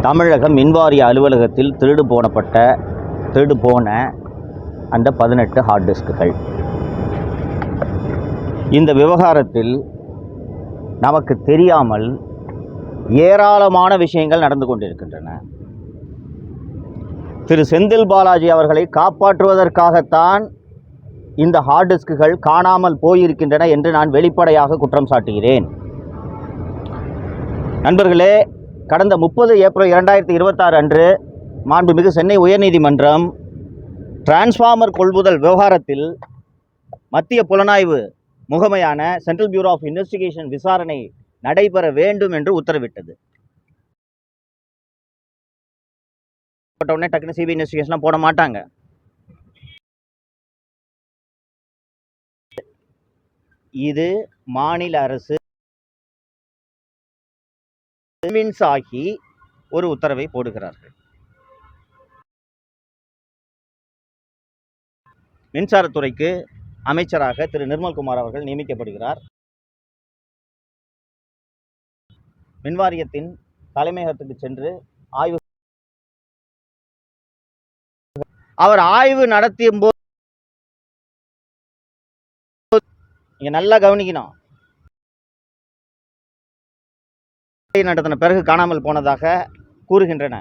தமிழக மின்வாரிய அலுவலகத்தில் திருடு போன அந்த 18 ஹார்ட் டிஸ்க்குகள். இந்த விவகாரத்தில் நமக்கு தெரியாமல் ஏராளமான விஷயங்கள் நடந்து கொண்டிருக்கின்றன. திரு செந்தில் பாலாஜி அவர்களை காப்பாற்றுவதற்காகத்தான் இந்த ஹார்ட் டிஸ்க்குகள் காணாமல் போயிருக்கின்றன என்று நான் வெளிப்படையாக குற்றம் சாட்டுகிறேன். நண்பர்களே, கடந்த 30 ஏப்ரல் 2026 அன்று மாண்புமிகு சென்னை உயர்நீதிமன்றம் டிரான்ஸ்ஃபார்மர் கொள்முதல் விவகாரத்தில் மத்திய புலனாய்வு முகமையான சென்ட்ரல் பியூரோ ஆஃப் இன்வெஸ்டிகேஷன் விசாரணை நடைபெற வேண்டும் என்று உத்தரவிட்டது. உடனே டக்குனு சிபிஐ இன்வெஸ்டிகேஷன்லாம் போட மாட்டாங்க. இது மாநில அரசு ஆகி ஒரு உத்தரவை போடுகிறார்கள். மின்சாரத்துறைக்கு அமைச்சராக திரு நிர்மல்குமார் அவர்கள் நியமிக்கப்படுகிறார். மின்வாரியத்தின் தலைமையகத்துக்கு சென்று அவர் ஆய்வு நடத்திய போது நீங்க நல்லா கவனிக்கணும். நடத்தின பிறகு காணாமல் போனதாக கூறுகின்றன.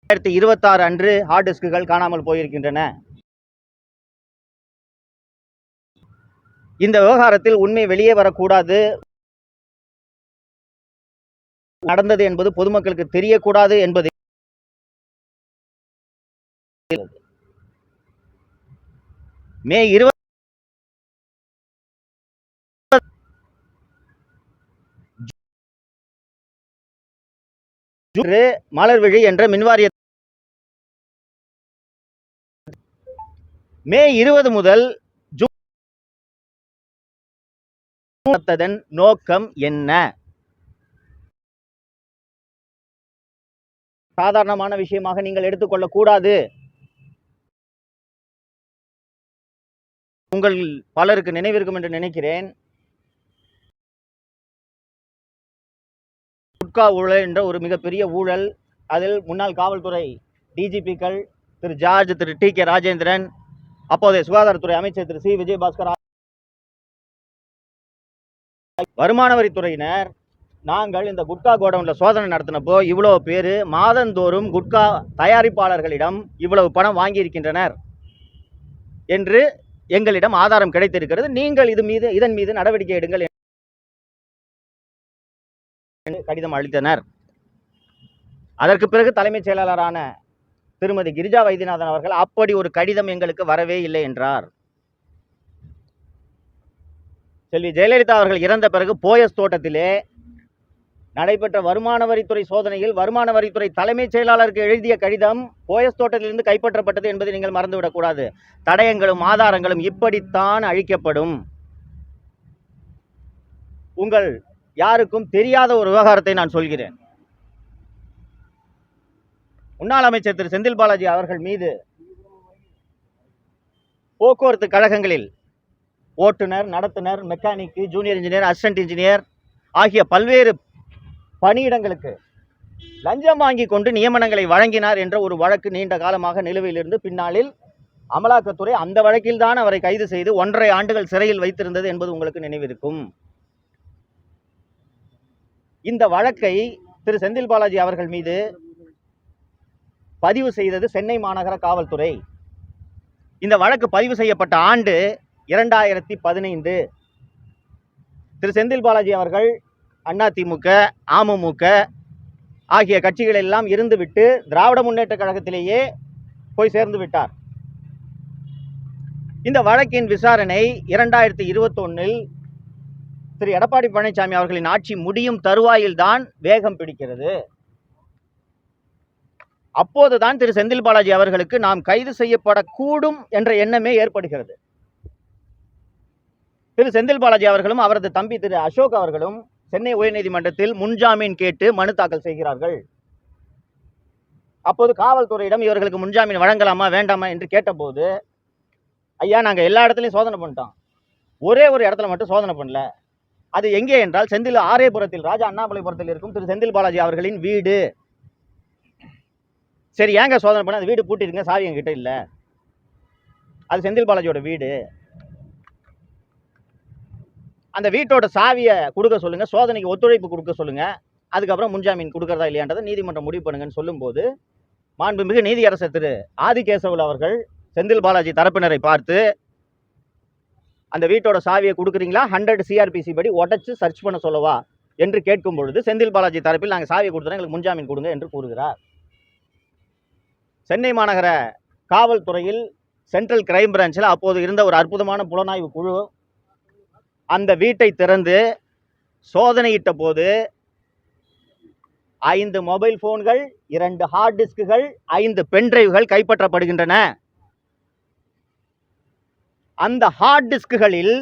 2026 அன்று ஹார்ட் டிஸ்க்குகள் காணாமல் போயிருக்கின்றன. இந்த விவகாரத்தில் உண்மை வெளியே வரக்கூடாது, நடந்தது என்பது பொதுமக்களுக்கு தெரியக்கூடாது என்பது மே 20 மலர்விழி என்ற மின்வாரிய மே 20 முதல் ஜூன் நோக்கம் என்ன? சாதாரணமான விஷயமாக நீங்கள் எடுத்துக்கொள்ளக் கூடாது. உங்கள் பலருக்கு நினைவிருக்கும் என்று நினைக்கிறேன். குட்கா ஊழல் என்ற ஒரு மிகப்பெரிய ஊழல். அதில் முன்னாள் காவல்துறை டிஜிபிக்கள் திரு ஜார்ஜ், திரு டி கே ராஜேந்திரன், அப்போதைய சுகாதாரத்துறை அமைச்சர் திரு சி விஜயபாஸ்கர், வருமான வரித்துறையினர் நாங்கள் இந்த குட்கா கோடவுன்ல சோதனை நடத்தினப்போ இவ்வளவு பேர் மாதந்தோறும் குட்கா தயாரிப்பாளர்களிடம் இவ்வளவு பணம் வாங்கியிருக்கின்றனர் என்று எங்களிடம் ஆதாரம் கிடைத்திருக்கிறது. நீங்கள் இதன் மீது நடவடிக்கை எடுங்கள் என்று கடிதம் அளித்தனர். அதற்கு பிறகு தலைமைச் செயலாளரான திருமதி கிரிஜா வைத்தியநாதன் அவர்கள் அப்படி ஒரு கடிதம் எங்களுக்கு வரவே இல்லை என்றார். செல்வி ஜெயலலிதா அவர்கள் இறந்த பிறகு போயஸ் தோட்டத்திலே நடைபெற்ற வருமான வரித்துறை சோதனையில் வருமான வரித்துறை தலைமைச் செயலாளருக்கு எழுதிய கடிதம் போயஸ் தோட்டத்திலிருந்து கைப்பற்றப்பட்டது என்பதை நீங்கள் மறந்துவிடக்கூடாது. தடயங்களும் ஆதாரங்களும் இப்படித்தான் அழிக்கப்படும். உங்கள் யாருக்கும் தெரியாத ஒரு விவகாரத்தை நான் சொல்கிறேன். முன்னாள் அமைச்சர் திரு செந்தில் பாலாஜி அவர்கள் மீது போக்குவரத்து கழகங்களில் ஓட்டுநர், நடத்துனர், mechanic, junior engineer, assistant engineer ஆகிய பல்வேறு பணியிடங்களுக்கு லஞ்சம் வாங்கி கொண்டு நியமனங்களை வழங்கினார் என்ற ஒரு வழக்கு நீண்ட காலமாக நிலுவையிலிருந்து பின்னாளில் அமலாக்கத்துறை அந்த வழக்கில் தான் அவரை கைது செய்து 1.5 ஆண்டுகள் சிறையில் வைத்திருந்தது என்பது உங்களுக்கு நினைவிருக்கும். இந்த வழக்கை திரு செந்தில் பாலாஜி அவர்கள் மீது பதிவு செய்தது சென்னை மாநகர காவல்துறை. இந்த வழக்கு பதிவு செய்யப்பட்ட ஆண்டு 2015. திரு செந்தில் பாலாஜி அவர்கள் அதிமுக, அமமுக ஆகிய கட்சிகள் எல்லாம் இருந்துவிட்டு திராவிட முன்னேற்ற கழகத்திலேயே போய் சேர்ந்து விட்டார். இந்த வழக்கின் விசாரணை 2021 திரு எடப்பாடி பழனிசாமி அவர்களின் ஆட்சி முடியும் தருவாயில் தான் வேகம் பிடிக்கிறது. அப்போதுதான் திரு செந்தில் பாலாஜி அவர்களுக்கு நாம் கைது செய்யப்படக்கூடும் என்ற எண்ணமே ஏற்படுகிறது. திரு செந்தில் பாலாஜி அவர்களும் அவரது தம்பி திரு அசோக் அவர்களும் சென்னை உயர்நீதிமன்றத்தில் முன்ஜாமீன் கேட்டு மனு தாக்கல் செய்கிறார்கள். அப்போது காவல்துறையிடம் இவர்களுக்கு முன்ஜாமீன் வழங்கலாமா வேண்டாமா என்று கேட்டபோது, ஐயா நாங்கள் எல்லா இடத்துலையும் சோதனை பண்ணிட்டோம், ஒரே ஒரு இடத்துல மட்டும் சோதனை பண்ணல, அது எங்கே என்றால் செந்தில் ஆரேபுரத்தில், ராஜா அண்ணாமலைபுரத்தில் இருக்கும் திரு செந்தில் பாலாஜி அவர்களின் வீடு. சரி, ஏங்க சோதனை பண்ண? அந்த வீடு பூட்டிருங்க, சாவி என்கிட்ட இல்லை. அது செந்தில் பாலாஜியோட வீடு. அந்த வீட்டோட சாவியை கொடுக்க சொல்லுங்க, சோதனைக்கு ஒத்துழைப்பு கொடுக்க சொல்லுங்க, அதுக்கப்புறம் முன்ஜாமீன் கொடுக்கறதா இல்லையான்றதை நீதிமன்றம் முடிவு பண்ணுங்கன்னு சொல்லும்போது, மாண்புமிகு நீதியரசர் திரு ஆதிகேசவல் அவர்கள் செந்தில் பாலாஜி தரப்பினரை பார்த்து, அந்த வீட்டோட சாவியை கொடுக்குறீங்களா, 100 CRPC படி உடைச்சு சர்ச் பண்ண சொல்லவா என்று கேட்கும் பொழுது, செந்தில் பாலாஜி தரப்பில் நாங்கள் சாவியை கொடுத்துறோம், எங்களுக்கு முன்ஜாமீன் கொடுங்க என்று கூறுகிறார். சென்னை மாநகர காவல்துறையில் சென்ட்ரல் கிரைம் பிரான்ச்சில் அப்போது இருந்த ஒரு அற்புதமான புலனாய்வு குழு அந்த வீட்டை திறந்து சோதனையிட்ட போது 5 மொபைல் போன்கள், 2 ஹார்ட் டிஸ்குகள், 5 பென்டிரைவ்கள் கைப்பற்றப்படுகின்றன. அந்த ஹார்ட் டிஸ்குகளில்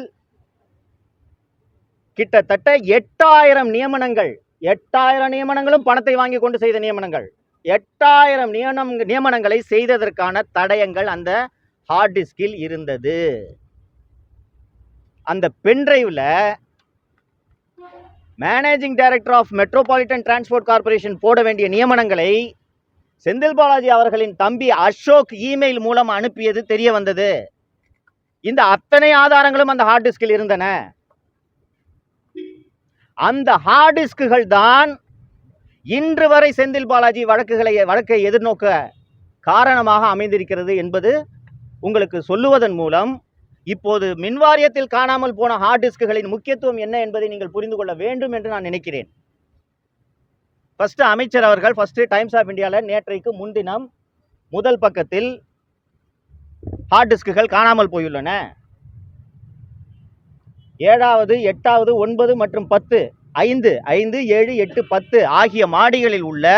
கிட்டத்தட்ட 8000 நியமனங்கள், 8000 நியமனங்களும் பணத்தை வாங்கி கொண்டு செய்த நியமனங்கள், 8000 நியமனங்களை செய்ததற்கான தடயங்கள் அந்த ஹார்ட் டிஸ்கில் இருந்தது. அந்த பென்டிரைவ்ல managing director of metropolitan transport corporation போட வேண்டிய நியமனங்களை செந்தில் பாலாஜி அவர்களின் தம்பி அசோக் இமெயில் மூலம் அனுப்பியது தெரிய வந்தது. இந்த அத்தனை ஆதாரங்களும் அந்த ஹார்ட் டிஸ்கில் இருந்தன. அந்த ஹார்ட் டிஸ்குகள் தான் இன்று வரை செந்தில் பாலாஜி வழக்கை எதிர்நோக்க காரணமாக அமைந்திருக்கிறது என்பது உங்களுக்கு சொல்லுவதன் மூலம் இப்போது மின்வாரியத்தில் காணாமல் போன ஹார்ட் டிஸ்குகளின் முக்கியத்துவம் என்ன என்பதை நீங்கள் புரிந்து கொள்ள வேண்டும் என்று நான் நினைக்கிறேன். ஃபர்ஸ்ட் அமைச்சர் அவர்கள் டைம்ஸ் ஆஃப் இந்தியாவில் நேற்றைக்கு முன்தினம் முதல் பக்கத்தில் ஹார்ட் டிஸ்குகள் காணாமல் போயுள்ளன, 7வது 8வது 9 மற்றும் 10 5 7 8 10 ஆகிய மாடிகளில் உள்ள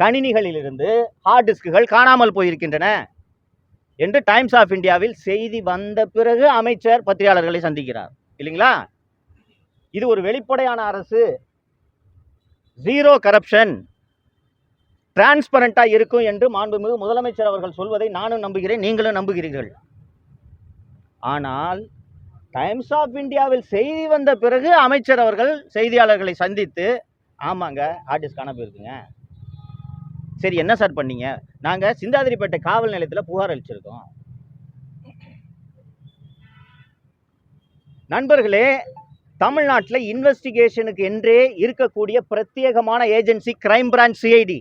கணினிகளிலிருந்து ஹார்ட் டிஸ்குகள் காணாமல் போயிருக்கின்றன என்று டைம்ஸ் ஆஃப் இந்தியாவில் செய்தி வந்த பிறகு அமைச்சர் பத்திரிகையாளர்களை சந்திக்கிறார், இல்லைங்களா? இது ஒரு வெளிப்படையான அரசு, ஜீரோ கரப்ஷன், டிரான்ஸ்பரண்டா இருக்கும் என்று மாண்புமிகு முதலமைச்சர் அவர்கள் சொல்வதை நானும் நம்புகிறேன், நீங்களும் நம்புகிறீர்கள். ஆனால் டைம்ஸ் ஆஃப் இந்தியாவில் செய்தி வந்த பிறகு அமைச்சர் அவர்கள் செய்தியாளர்களை சந்தித்து, ஆமாங்க ஹார்ட் டிஸ்க் காணாம போயிருக்குங்க, சரி என்ன சார் பண்ணீங்க? நாங்க சிந்தாதிரிப்பேட்டை காவல் நிலையத்தில் புகார் அளிச்சிருக்கோம். நண்பர்களே, தமிழ்நாட்டில் இன்வெஸ்டிகேஷனுக்கு என்றே இருக்கக்கூடிய பிரத்யேகமான ஏஜென்சி கிரைம் பிரான்ச் சிஐடி.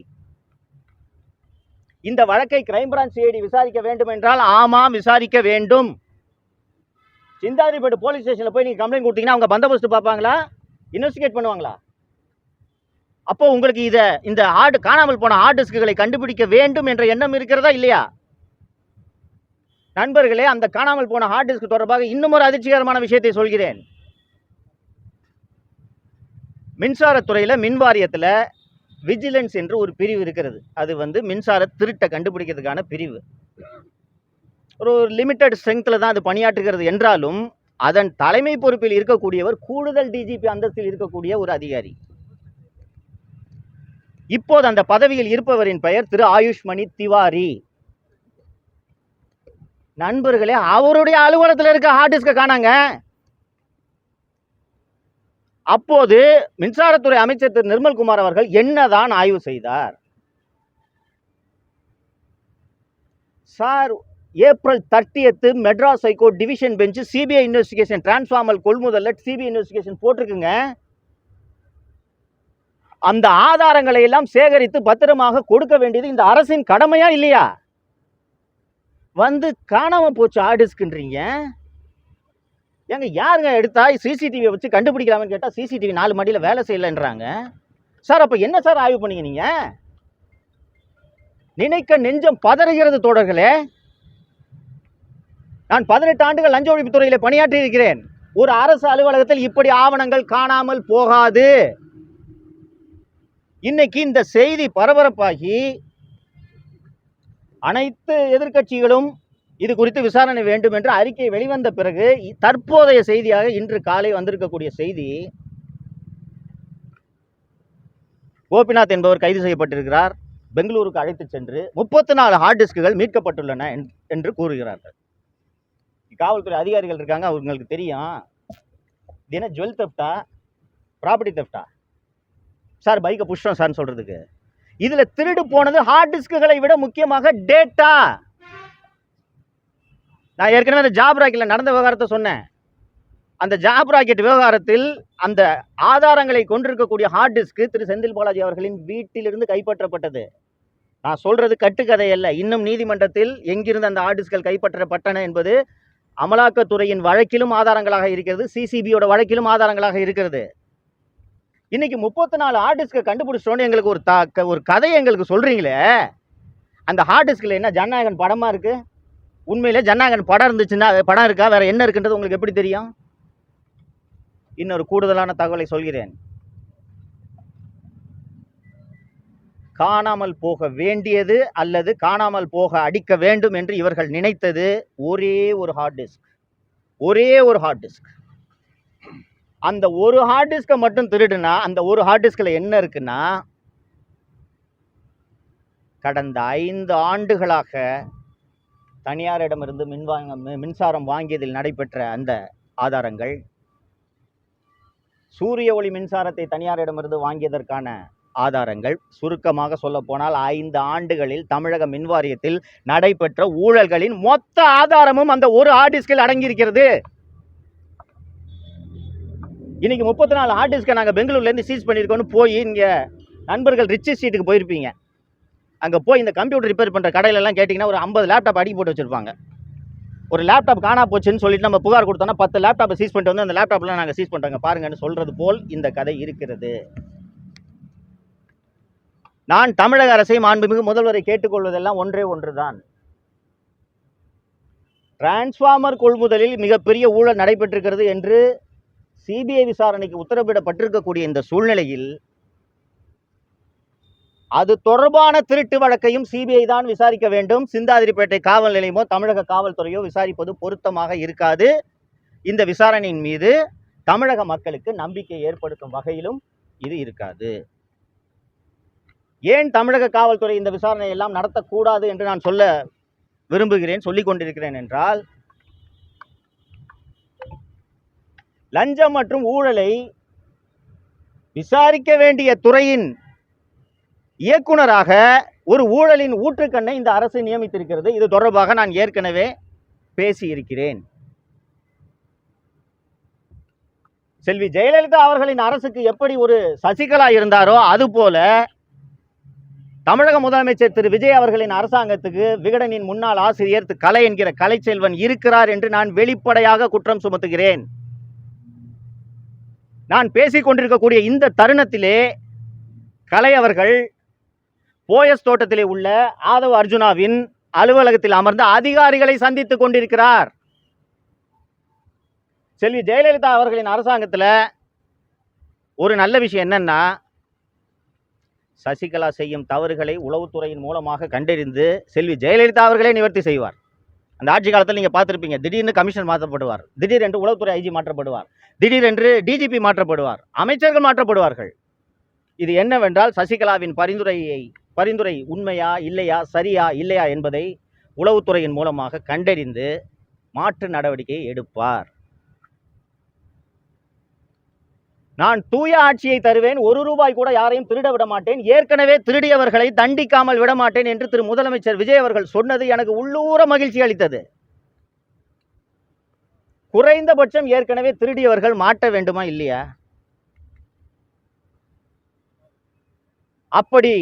இந்த வழக்கை கிரைம் பிரான்ச் சிஐடி விசாரிக்க வேண்டும் என்றால் ஆமாம் விசாரிக்க வேண்டும். சிந்தாதிரிப்பேட்டை போலீஸ் ஸ்டேஷன்ல போய் நீங்க கம்ப்ளைண்ட் கொடுத்தீங்கன்னா அவங்க பந்தோபஸ்து பார்ப்பாங்களா, இன்வெஸ்டிகேட் பண்ணுவாங்களா? அப்போ உங்களுக்கு இந்த காணாமல் போன ஹார்ட் டிஸ்குகளை கண்டுபிடிக்க வேண்டும் என்ற எண்ணம் இருக்கிறதா இல்லையா? நண்பர்களே, அந்த காணாமல் போன ஹார்ட் டிஸ்க் தொடர்பாக இன்னும் ஒரு அதிர்ச்சிகரமான விஷயத்தை சொல்கிறேன். மின்சாரத்துறையில் மின் வாரியத்தில் விஜிலன்ஸ் என்று ஒரு பிரிவு இருக்கிறது. அது மின்சார திருட்டை கண்டுபிடிக்கிறதுக்கான பிரிவு. ஒரு லிமிட்டட் ஸ்ட்ரெங்க்ல தான் அது பணியாற்றுகிறது என்றாலும் அதன் தலைமை பொறுப்பில் இருக்கக்கூடியவர் கூடுதல் டிஜிபி அந்தஸ்தில் இருக்கக்கூடிய ஒரு அதிகாரி. இப்போது அந்த பதவியில் இருப்பவரின் பெயர் திரு ஆயுஷ்மணி திவாரி. நண்பர்களே, அவருடைய அலுவலகத்தில் இருக்க ஹார்ட் டிஸ்க காணாங்க. அப்போது மின்சாரத்துறை அமைச்சர் திரு நிர்மல்குமார் அவர்கள் என்னதான் ஆய்வு செய்தார்? Sir, April 30 Madras high court division bench CBI investigation transformer கொள்முதல் சிபிஐ இன்வெஸ்டிகேஷன் போட்டிருக்குங்க. அந்த ஆதாரங்களை எல்லாம் சேகரித்து பத்திரமாக கொடுக்க வேண்டியது இந்த அரசின் கடமையா இல்லையா? காணாம போச்சு ஹார்ட் டிஸ்க்ன்றீங்க. ஏங்க யாருங்க எடுத்தா சிசிடிவி வச்சு கண்டுபிடிக்கலாம்னு கேட்டா சிசிடிவி 4 மாடியில் வேலை செய்யலன்றாங்க. சார், அப்ப என்ன சார் ஆய்வு பண்ணீங்க நீங்க? நினைக்க நெஞ்சம் பதறுகிறது தோழர்களே. நான் 18 ஆண்டுகள் லஞ்ச ஒழிப்பு துறையில பணியாற்றி இருக்கிறேன். ஒரு அரசு அலுவலகத்தில் இப்படி ஆவணங்கள் காணாமல் போகாது. இன்னைக்கு இந்த செய்தி பரபரப்பாகி அனைத்து எதிர்க்கட்சிகளும் இது குறித்து விசாரணை வேண்டும் என்று அறிக்கை வெளிவந்த பிறகு தற்போதைய செய்தியாக இன்று காலை வந்திருக்கக்கூடிய செய்தி, கோபிநாத் என்பவர் கைது செய்யப்பட்டிருக்கிறார். பெங்களூருக்கு அழைத்து சென்று 34 ஹார்ட் டிஸ்குகள் மீட்கப்பட்டுள்ளன என்று கூறுகிறார்கள். காவல்துறை அதிகாரிகள் இருக்காங்க, அவங்களுக்கு தெரியும் இது என்ன ஜுவல் தெஃப்டா ப்ராப்பர்ட்டி தெஃப்டா சார்? பைக்கை புஷ்டம் சார்னு சொல்றதுக்கு. இதுல திருடு போனது ஹார்ட் டிஸ்குகளை விட முக்கியமாக டேட்டா. நான் ஏற்கனவே அந்த ஜாப் ராக்கெட்ல நடந்த விவகாரத்தை சொன்னேன். அந்த ஜாப் ராக்கெட் விவகாரத்தில் அந்த ஆதாரங்களை கொண்டிருக்கக்கூடிய ஹார்ட் டிஸ்க் திரு செந்தில் பாலாஜி அவர்களின் வீட்டிலிருந்து கைப்பற்றப்பட்டது. நான் சொல்றது கட்டுக்கதை அல்ல. இன்னும் நீதிமன்றத்தில் எங்கிருந்து அந்த ஹார்ட் டிஸ்கள் கைப்பற்றப்பட்டன என்பது அமலாக்கத்துறையின் வழக்கிலும் ஆதாரங்களாக இருக்கிறது, சிசிபியோட வழக்கிலும் ஆதாரங்களாக இருக்கிறது. இன்னைக்கு 34 ஹார்ட் டிஸ்கை கண்டுபிடிச்சோன்னு எங்களுக்கு ஒரு கதையை எங்களுக்கு சொல்றீங்களே. அந்த ஹார்ட் டிஸ்கில் என்ன ஜனநாயகன் படமா இருக்கு? உண்மையிலே ஜனநாயகன் படம் இருந்துச்சுன்னா படம் இருக்கா? வேற என்ன இருக்குன்றது உங்களுக்கு எப்படி தெரியும்? இன்னொரு கூடுதலான தகவலை சொல்கிறேன். காணாமல் போக வேண்டியது அல்லது காணாமல் போக அடிக்க வேண்டும் என்று இவர்கள் நினைத்தது ஒரே ஒரு ஹார்ட் டிஸ்க். ஒரே ஒரு ஹார்ட் டிஸ்க். அந்த ஒரு ஹார்ட் டிஸ்கை மட்டும் திருடுனா அந்த ஒரு ஹார்ட் டிஸ்கில் என்ன இருக்குன்னா, கடந்த 5 ஆண்டுகளாக தனியாரிடமிருந்து மின்சாரம் வாங்கியதில் நடைபெற்ற அந்த ஆதாரங்கள், சூரிய ஒளி மின்சாரத்தை தனியாரிடமிருந்து வாங்கியதற்கான ஆதாரங்கள், சுருக்கமாக சொல்ல போனால் 5 ஆண்டுகளில் தமிழக மின் வாரியத்தில் நடைபெற்ற ஊழல்களின் மொத்த ஆதாரமும் அந்த ஒரு ஹார்ட் டிஸ்கில் அடங்கியிருக்கிறது. இன்னைக்கு 34 ஹார்ட் டிஸ்கை நாங்கள் பெங்களூர்லேருந்து சீஸ் பண்ணியிருக்கோன்னு போய் இங்கே நண்பர்கள் ரிச்சி ஸ்ட்ரீட்டுக்கு போயிருப்பீங்க. அங்கே போய் இந்த கம்ப்யூட்டர் ரிப்பேர் பண்ணுற கடையிலெல்லாம் கேட்டிங்கன்னா ஒரு 50 லேப்டாப் அடிக்கி போட்டு வச்சுருப்பாங்க. ஒரு லேப்டாப் காணா போச்சுன்னு சொல்லிட்டு நம்ம புகார் கொடுத்தோன்னா 10 லேப்டாப்பை சீஸ் பண்ணிட்டு வந்து அந்த லேப்டாப்லாம் நாங்கள் சீஸ் பண்ணுறாங்க பாருங்கன்னு சொல்கிறது போல் இந்த கதை இருக்கிறது. நான் தமிழக அரசை, மாண்புமிகு முதல்வரை கேட்டுக்கொள்வதெல்லாம் ஒன்றே ஒன்றுதான். டிரான்ஸ்ஃபார்மர் கொள்முதலில் மிகப்பெரிய ஊழல் நடைபெற்றிருக்கிறது என்று சிபிஐ விசாரணைக்கு உத்தரவிடப்பட்டிருக்கக்கூடிய இந்த சூழ்நிலையில் அது தொடர்பான திருட்டு வழக்கையும் சிபிஐ தான் விசாரிக்க வேண்டும். சிந்தாதிரிப்பேட்டை காவல் நிலையமோ தமிழக காவல்துறையோ விசாரிப்பது பொருத்தமாக இருக்காது. இந்த விசாரணையின் மீது தமிழக மக்களுக்கு நம்பிக்கை ஏற்படுத்தும் வகையிலும் இது இருக்காது. ஏன் தமிழக காவல்துறை இந்த விசாரணை எல்லாம் நடத்தக்கூடாது என்று நான் சொல்ல விரும்புகிறேன், சொல்லிக் கொண்டிருக்கிறேன் என்றால், லஞ்சம் மற்றும் ஊழலை விசாரிக்க வேண்டிய துறையின் இயக்குனராக ஒரு ஊழலின் ஊற்றுக்கண்ணை இந்த அரசு நியமித்திருக்கிறது. இது தொடர்பாக நான் ஏற்கனவே பேசியிருக்கிறேன். செல்வி ஜெயலலிதா அவர்களின் அரசுக்கு எப்படி ஒரு சசிகலா இருந்தாரோ அதுபோல தமிழக முதலமைச்சர் திரு விஜய் அவர்களின் அரசாங்கத்துக்கு விகடனின் முன்னாள் ஆசிரியர் கலை என்கிற கலைச்செல்வன் இருக்கிறார் என்று நான் வெளிப்படையாக குற்றம் சுமத்துகிறேன். நான் பேசிக் கொண்டிருக்கக்கூடிய இந்த தருணத்திலே கலை அவர்கள் போயஸ் தோட்டத்திலே உள்ள ஆதவ் அர்ஜுனாவின் அலுவலகத்தில் அமர்ந்த அதிகாரிகளை சந்தித்துக் கொண்டிருக்கிறார். செல்வி ஜெயலலிதா அவர்களின் அரசாங்கத்தில் ஒரு நல்ல விஷயம் என்னன்னா, சசிகலா செய்யும் தவறுகளை உளவுத்துறையின் மூலமாக கண்டறிந்து செல்வி ஜெயலலிதா அவர்களே நிவர்த்தி செய்வார். அந்த ஆட்சி காலத்தில் நீங்கள் பார்த்துருப்பீங்க, திடீர்னு கமிஷனர் மாற்றப்படுவார், திடீரென்று உளவுத்துறை ஐஜி மாற்றப்படுவார், திடீரென்று டிஜிபி மாற்றப்படுவார், அமைச்சர்கள் மாற்றப்படுவார்கள். இது என்னவென்றால் சசிகலாவின் பரிந்துரை உண்மையா இல்லையா, சரியா இல்லையா என்பதை உளவுத்துறையின் மூலமாக கண்டறிந்து மாற்று நடவடிக்கையை எடுப்பார். நான் தூய ஆட்சியை தருவேன், 1 ரூபாய் கூட யாரையும் திருட விட மாட்டேன், ஏற்கனவே திருடியவர்களை தண்டிக்காமல் விட மாட்டேன் என்று திரு முதலமைச்சர் விஜய் அவர்கள் சொன்னது எனக்கு உள்ளூர மகிழ்ச்சி அளித்தது. குறைந்தபட்சம் ஏற்கனவே திருடியவர்கள் மாட்ட வேண்டுமா இல்லையா? அப்படி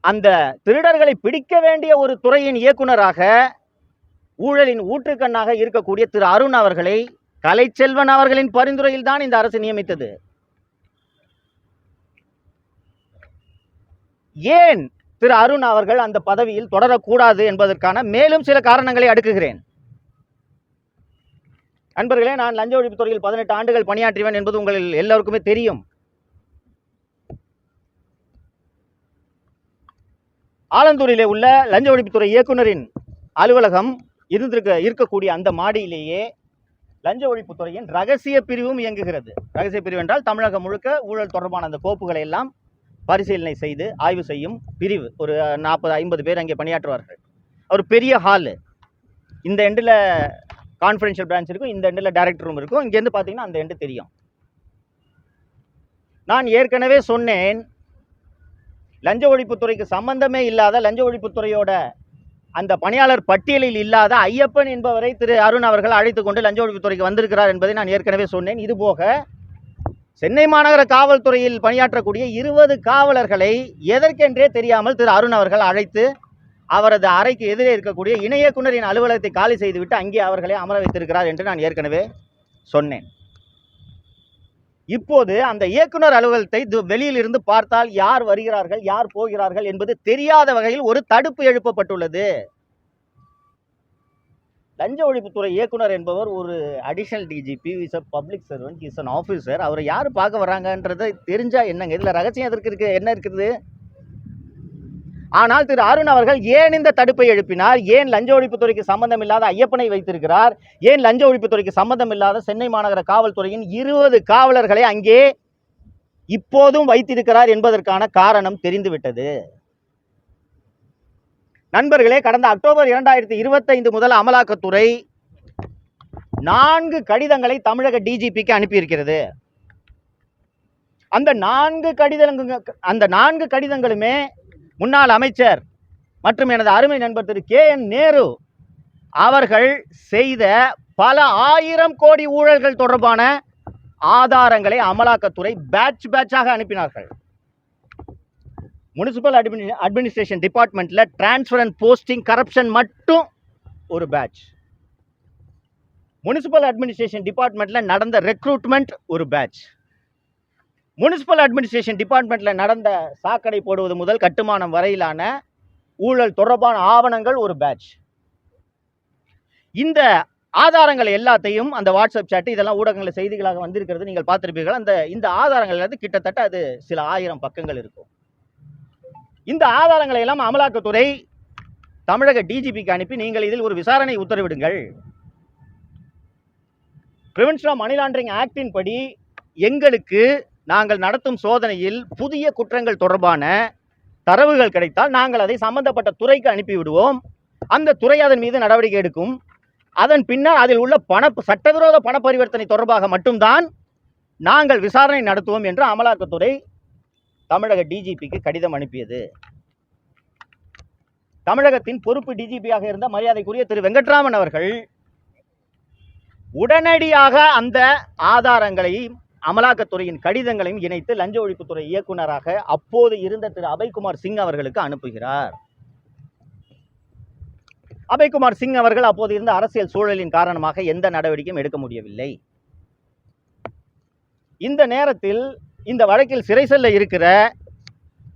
அந்த திருடர்களை பிடிக்க வேண்டிய ஒரு துறையின் இயக்குனராக, ஊழலின் ஊற்றுக்கண்ணாக இருக்கக்கூடிய திரு அருண் அவர்களை கலைச்செல்வன் அவர்களின் பரிந்துரையில் தான் இந்த அரசு நியமித்தது. ஏன் திரு அருண் அவர்கள் அந்த பதவியில் தொடரக்கூடாது என்பதற்கான மேலும் சில காரணங்களை அடுக்குகிறேன். நண்பர்களே, நான் லஞ்ச ஒழிப்பு துறையில் 18 ஆண்டுகள் பணியாற்றிவேன் என்பது உங்களில் எல்லோருக்குமே தெரியும். ஆலந்தூரிலே உள்ள லஞ்ச ஒழிப்புத்துறை இயக்குனரின் அலுவலகம் இருக்கக்கூடிய அந்த மாடியிலேயே லஞ்ச ஒழிப்புத்துறையின் ரகசிய பிரிவும் இயங்குகிறது. ரகசிய பிரிவு என்றால் தமிழகம் முழுக்க ஊழல் தொடர்பான அந்த கோப்புகளை எல்லாம் பரிசீலனை செய்து ஆய்வு செய்யும் பிரிவு. ஒரு 40-50 பேர் அங்கே பணியாற்றுவார்கள். ஒரு பெரிய ஹாலு. இந்த எண்டில் கான்ஃபரன்ஷியல் பிரான்ச் இருக்கும், இந்த எண்டில் டைரக்டர் ரூம் இருக்கும். இங்கேருந்து பார்த்தீங்கன்னா அந்த எண்டு தெரியும். நான் ஏற்கனவே சொன்னேன், லஞ்ச ஒழிப்புத்துறைக்கு சம்பந்தமே இல்லாத, லஞ்ச ஒழிப்புத்துறையோட அந்த பணியாளர் பட்டியலில் இல்லாத ஐயப்பன் என்பவரை திரு அருண் அவர்கள் அழைத்துக் கொண்டு லஞ்ச ஒழிப்புத்துறைக்கு வந்திருக்கிறார் என்பதை நான் ஏற்கனவே சொன்னேன். இதுபோக சென்னை மாநகர காவல்துறையில் பணியாற்றக்கூடிய 20 காவலர்களை எதற்கென்றே தெரியாமல் திரு அருண் அவர்கள் அழைத்து அவரது அறைக்கு எதிரே இருக்கக்கூடிய இணை இயக்குனரின் அலுவலகத்தை காலி செய்துவிட்டு அங்கே அவர்களை அமர வைத்திருக்கிறார் என்று நான் ஏற்கனவே சொன்னேன். இப்போது அந்த இயக்குனர் அலுவலகத்தை வெளியில் இருந்து பார்த்தால் யார் வருகிறார்கள், யார் போகிறார்கள் என்பது தெரியாத வகையில் ஒரு தடுப்பு எழுப்பப்பட்டுள்ளது. லஞ்ச ஒழிப்புத்துறை இயக்குனர் என்பவர் ஒரு additional DGP, is a public servant, is an officer. அவரை யார் பார்க்க வராங்கன்றதை தெரிஞ்சா என்னங்க, இதுல ரகசியம் எதற்கு இருக்கு, என்ன இருக்குது? ஆனால் திரு அருண் அவர்கள் ஏன் இந்த தடுப்பை எழுப்பினார்? ஏன் லஞ்ச ஒழிப்புத்துறைக்கு சம்பந்தம் இல்லாத ஐயப்பனை வைத்திருக்கிறார்? ஏன் லஞ்ச ஒழிப்புத்துறைக்கு சம்பந்தம் இல்லாத சென்னை மாநகர காவல்துறையின் 20 காவலர்களை அங்கே இப்போதும் வைத்திருக்கிறார் என்பதற்கான காரணம் தெரிந்துவிட்டது. நண்பர்களே, கடந்த அக்டோபர் 2025 முதல் அமலாக்கத்துறை 4 கடிதங்களை தமிழக டிஜிபிக்கு அனுப்பியிருக்கிறது. அந்த 4 கடிதங்களுமே முன்னாள் அமைச்சர் மற்றும் எனது அருமை நண்பர் திரு KN நேரு அவர்கள் செய்த பல 1000 கோடி ஊழல்கள் தொடர்பான ஆதாரங்களை அமலாக்கத்துறை பேட்சாக அனுப்பினார்கள். முனிசிபல் அட்மினிஸ்ட்ரேஷன் டிபார்ட்மெண்ட்ல டிரான்ஸ்ஃபர் அண்ட் போஸ்டிங் கரப்ஷன் மட்டும் ஒரு பேட்ச், முனிசிபல் அட்மினிஸ்ட்ரேஷன் டிபார்ட்மெண்ட்ல நடந்த ரெக்ரூட்மெண்ட் ஒரு பேட்ச், முனிசிபல் அட்மினிஸ்ட்ரேஷன் டிபார்ட்மெண்ட்ல நடந்த சாக்கடை போடுவது முதல் கட்டுமானம் வரையிலான ஊழல் தொடர்பான ஆவணங்கள் ஒரு பேட்ச். இந்த ஆதாரங்கள் எல்லாத்தையும் அந்த வாட்ஸ்அப் சாட் இதெல்லாம் ஊடகங்களில் செய்திகளாக வந்திருக்கிறது, நீங்கள் பார்த்திருப்பீர்கள். இந்த ஆதாரங்கள் கிட்டத்தட்ட அது சில 1000 பக்கங்கள் இருக்கும். இந்த ஆதாரங்களை எல்லாம் அமலாக்கத்துறை தமிழக டிஜிபிக்கு அனுப்பி நீங்கள் இதில் ஒரு விசாரணை உத்தரவிடுங்கள், பிரிவென்ஷன் ஆஃப் மணி லாண்டரிங் ஆக்டின் படி எங்களுக்கு நாங்கள் நடத்தும் சோதனையில் புதிய குற்றங்கள் தொடர்பான தரவுகள் கிடைத்தால் நாங்கள் அதை சம்பந்தப்பட்ட துறைக்கு அனுப்பிவிடுவோம், அந்த துறை அதன் மீது நடவடிக்கை எடுக்கும், அதன் பின்னர் அதில் உள்ள சட்டவிரோத பண பரிவர்த்தனை தொடர்பாக மட்டும்தான் நாங்கள் விசாரணை நடத்துவோம் என்று அமலாக்கத்துறை தமிழக டிஜிபிக்கு கடிதம் அனுப்பியது. தமிழகத்தின் பொறுப்பு டிஜிபியாக இருந்த மரியாதைக்குரிய திரு வெங்கட்ராமன் அவர்கள் உடனடியாக அந்த ஆதாரங்களையும் அமலாக்கத்துறையின் கடிதங்களையும் இணைத்து லஞ்ச ஒழிப்புத்துறை இயக்குநராக அப்போது இருந்த திரு அபய்குமார் சிங் அவர்களுக்கு அனுப்புகிறார். அபய்குமார் சிங் அவர்கள் அப்போது இருந்த அரசியல் சூழலின் காரணமாக எந்த நடவடிக்கையும் எடுக்க முடியவில்லை. இந்த நேரத்தில் இந்த வழக்கில் சிறை செல்ல இருக்கிற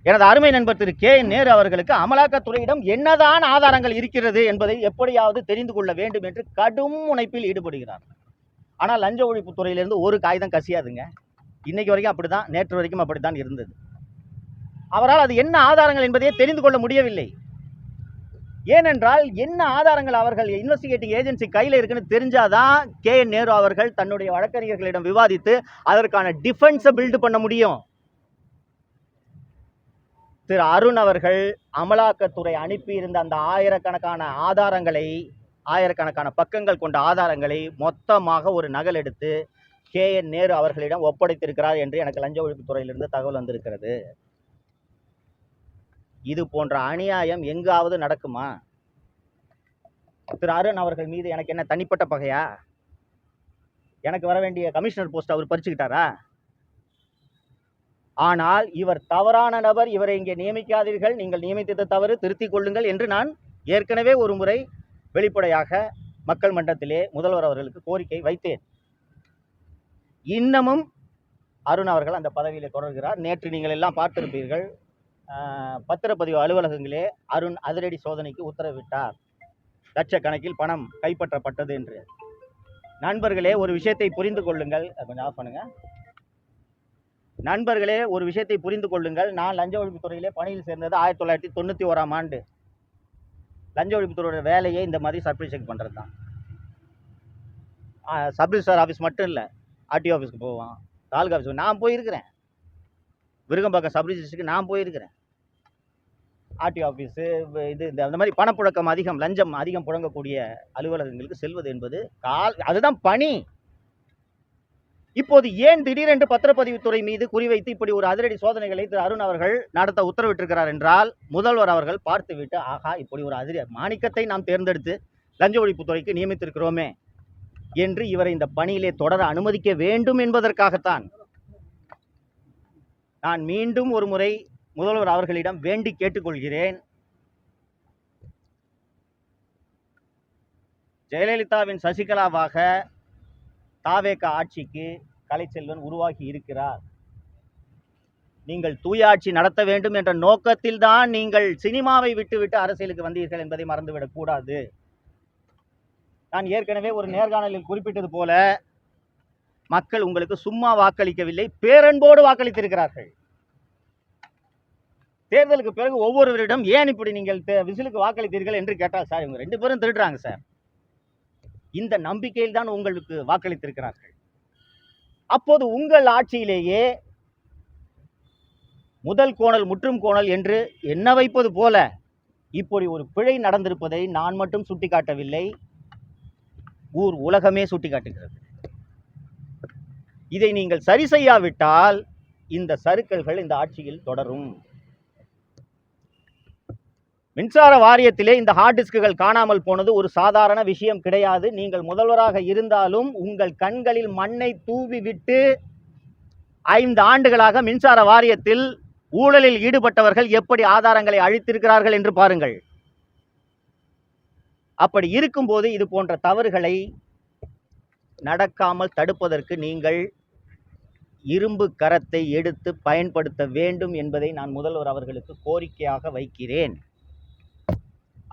எனது அருமை நண்பர் திரு KN நேரு அவர்களுக்கு அமலாக்கத்துறையிடம் என்னதான் ஆதாரங்கள் இருக்கிறது என்பதை எப்படியாவது தெரிந்து கொள்ள வேண்டும் என்று கடும் முனைப்பில் ஈடுபடுகிறார். ஆனால் லஞ்ச ஒழிப்புத்துறையிலிருந்து ஒரு காகிதம் கசியாதுங்க. இன்னைக்கு வரைக்கும் அப்படிதான், நேற்று வரைக்கும் அப்படித்தான் இருந்தது. அவரால் அது என்ன ஆதாரங்கள் என்பதையே தெரிந்து கொள்ள முடியவில்லை. ஏனென்றால் என்ன ஆதாரங்கள் அவர்கள் இன்வெஸ்டிகேட்டிங் ஏஜென்சி கையில் இருக்குன்னு தெரிஞ்சாதான் KN நேரு அவர்கள் தன்னுடைய வழக்கறிஞர்களிடம் விவாதித்து அதற்கான டிஃபென்ஸை பில்டு பண்ண முடியும். திரு அருண் அவர்கள் அமலாக்கத்துறை அனுப்பியிருந்த அந்த ஆயிரக்கணக்கான பக்கங்கள் கொண்ட ஆதாரங்களை மொத்தமாக ஒரு நகல் எடுத்து KN நேரு அவர்களிடம் ஒப்படைத்திருக்கிறார் என்று எனக்கு லஞ்ச ஒழிப்புத்துறையிலிருந்து தகவல் வந்திருக்கிறது. இது போன்ற அநியாயம் எங்காவது நடக்குமா? திரு அருண் அவர்கள் மீது எனக்கு என்ன தனிப்பட்ட பகையா? எனக்கு வர வேண்டிய கமிஷனர் போஸ்ட் அவர் பறிச்சுக்கிட்டாரா? ஆனால் இவர் தவறான நபர், இவரை இங்கே நியமிக்காதீர்கள், நீங்கள் நியமித்தது தவறு, திருத்திக் கொள்ளுங்கள் என்று நான் ஏற்கனவே ஒரு முறை வெளிப்படையாக மக்கள் மன்றத்திலே முதல்வர் அவர்களுக்கு கோரிக்கை வைத்தேன். இன்னமும் அருண் அவர்கள் அந்த பதவியிலே தொடர்கிறார். நேற்று நீங்கள் எல்லாம் பார்த்திருப்பீர்கள், பத்திரப்பதிவு அலுவலகங்களே அருண் அதிரடி சோதனைக்கு உத்தரவிட்டார், லட்சக்கணக்கில் பணம் கைப்பற்றப்பட்டது என்று. நண்பர்களே, ஒரு விஷயத்தை புரிந்து கொள்ளுங்கள். கொஞ்சம் ஆஃப் பண்ணுங்க. நண்பர்களே, ஒரு விஷயத்தை புரிந்து கொள்ளுங்கள். நான் லஞ்ச ஒழிப்புத்துறையிலே பணியில் சேர்ந்தது 1991ஆம் ஆண்டு. லஞ்ச ஒழிப்புத்துறையோட வேலையே இந்த மாதிரி சர்ப்ரைஸ் செக் பண்ணுறது தான். சப் ரிஜிஸ்ட்ரார் ஆஃபீஸ் மட்டும் இல்லை, RTO ஆஃபீஸ்க்கு போவான், தாலுகா ஆஃபீஸுக்கு நான் போயிருக்கிறேன், விருகம்பாக்கம் சப் ரிஜிஸ்டருக்கு நான் போயிருக்கிறேன், RTO ஆஃபீஸு, இது அந்த மாதிரி பணப்புழக்கம் அதிகம், லஞ்சம் அதிகம் புழங்கக்கூடிய அலுவலகங்களுக்கு செல்வது என்பது அதுதான் பணி. இப்போது ஏன் திடீரென்று பத்திரப்பதிவுத்துறை மீது குறிவைத்து இப்படி ஒரு அதிரடி சோதனைகளை திரு அருண் அவர்கள் நடத்த உத்தரவிட்டிருக்கிறார் என்றால், முதல்வர் அவர்கள் பார்த்துவிட்டு, ஆகா இப்படி ஒரு மாணிக்கத்தை நாம் தேர்ந்தெடுத்து லஞ்ச ஒழிப்புத்துறைக்கு நியமித்திருக்கிறோமே என்று இவரை இந்த பணியிலே தொடர அனுமதிக்க வேண்டும் என்பதற்காகத்தான் நான் மீண்டும் ஒரு முறை முதல்வர் அவர்களிடம் வேண்டி கேட்டுக்கொள்கிறேன். ஜெயலலிதாவின் சசிகலாவாக தாவேக ஆட்சிக்கு கலைச்செல்வன் உருவாகி இருக்கிறார். நீங்கள் தூயாட்சி நடத்த வேண்டும் என்ற நோக்கத்தில் தான் நீங்கள் சினிமாவை விட்டுவிட்டு அரசியலுக்கு வந்தீர்கள் என்பதை மறந்துவிடக் கூடாது. நான் ஏற்கனவே ஒரு நேர்காணலில் குறிப்பிட்டது போல, மக்கள் உங்களுக்கு சும்மா வாக்களிக்கவில்லை, பேரன்போடு வாக்களித்திருக்கிறார்கள். தேர்தலுக்கு பிறகு ஒவ்வொருவரிடம் ஏன் இப்படி நீங்கள் விசிலுக்கு வாக்களித்தீர்கள் என்று கேட்டால், சார் இவங்க 2 பேரும் திருடுறாங்க சார், இந்த நம்பிக்கையில் தான் உங்களுக்கு வாக்களித்திருக்கிறார்கள். அப்போது உங்கள் ஆட்சியிலேயே முதல் கோணல் முற்றும் கோணல் என்று எண்ண வைப்பது போல இப்படி ஒரு பிழை நடந்திருப்பதை நான் மட்டும் சுட்டிக்காட்டவில்லை, ஊர் உலகமே சுட்டிக்காட்டுகிறது. இதை நீங்கள் சரி செய்யாவிட்டால் இந்த சறுக்கல்கள் இந்த ஆட்சியில் தொடரும். மின்சார வாரியத்திலே இந்த ஹார்ட் டிஸ்குகள் காணாமல் போனது ஒரு சாதாரண விஷயம் கிடையாது. நீங்கள் முதல்வராக இருந்தாலும் உங்கள் கண்களில் மண்ணை தூவி விட்டு 5 ஆண்டுகளாக மின்சார வாரியத்தில் ஊழலில் ஈடுபட்டவர்கள் எப்படி ஆதாரங்களை அழித்திருக்கிறார்கள் என்று பாருங்கள். அப்படி இருக்கும்போது இது போன்ற தவறுகளை நடக்காமல் தடுப்பதற்கு நீங்கள் இரும்பு கரத்தை எடுத்து பயன்படுத்த வேண்டும் என்பதை நான் முதல்வர் அவர்களுக்கு கோரிக்கையாக வைக்கிறேன்.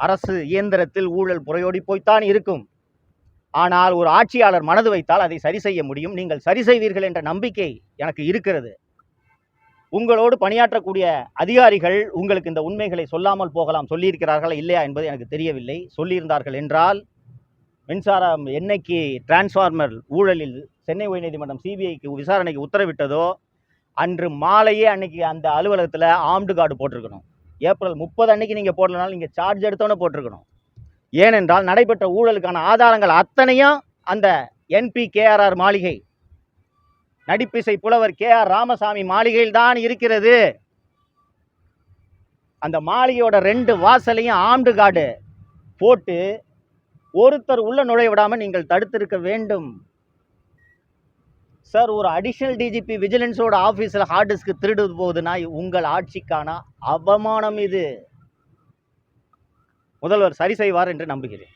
அரசு இயந்திரத்தில் ஊழல் புரையோடி போய்த்தான் இருக்கும். ஆனால் ஒரு ஆட்சியாளர் மனது வைத்தால் அதை சரி செய்ய முடியும். நீங்கள் சரி செய்வீர்கள் என்ற நம்பிக்கை எனக்கு இருக்கிறது. உங்களோடு பணியாற்றக்கூடிய அதிகாரிகள் உங்களுக்கு இந்த உண்மைகளை சொல்லாமல் போகலாம். சொல்லியிருக்கிறார்களா இல்லையா என்பது எனக்கு தெரியவில்லை. சொல்லியிருந்தார்கள் என்றால், மின்சாரம் என்னைக்கு டிரான்ஸ்ஃபார்மர் ஊழலில் சென்னை உயர்நீதிமன்றம் சிபிஐக்கு விசாரணைக்கு உத்தரவிட்டதோ அன்று மாலையே அன்னைக்கு அந்த அலுவலகத்தில் ஆர்ம்டு கார்டு போட்டிருக்கணும். ஏப்ரல் 30 அன்னைக்கு நீங்கள் போடலனாலும் நீங்கள் சார்ஜ் எடுத்தோன்னே போட்டிருக்கணும். ஏனென்றால் நடைபெற்ற ஊழலுக்கான ஆதாரங்கள் அத்தனையும் அந்த NPKRR மாளிகை, நடிப்பிசை புலவர் KR ராமசாமி மாளிகையில் தான் இருக்கிறது. அந்த மாளிகையோட 2 வாசலையும் ஆர்ம்டு கார்டு போட்டு ஒருத்தர் உள்ள நுழைய விடாமல் நீங்கள் தடுத்திருக்க வேண்டும். சார், ஒரு அடிஷனல் டிஜிபி விஜிலன்ஸோட ஆஃபீஸில் ஹார்ட் டிஸ்க் திருடுவது போகுதுன்னா உங்கள் ஆட்சிக்கான அவமானம் இது. முதல்வர் சரி செய்வார் என்று நம்புகிறேன்.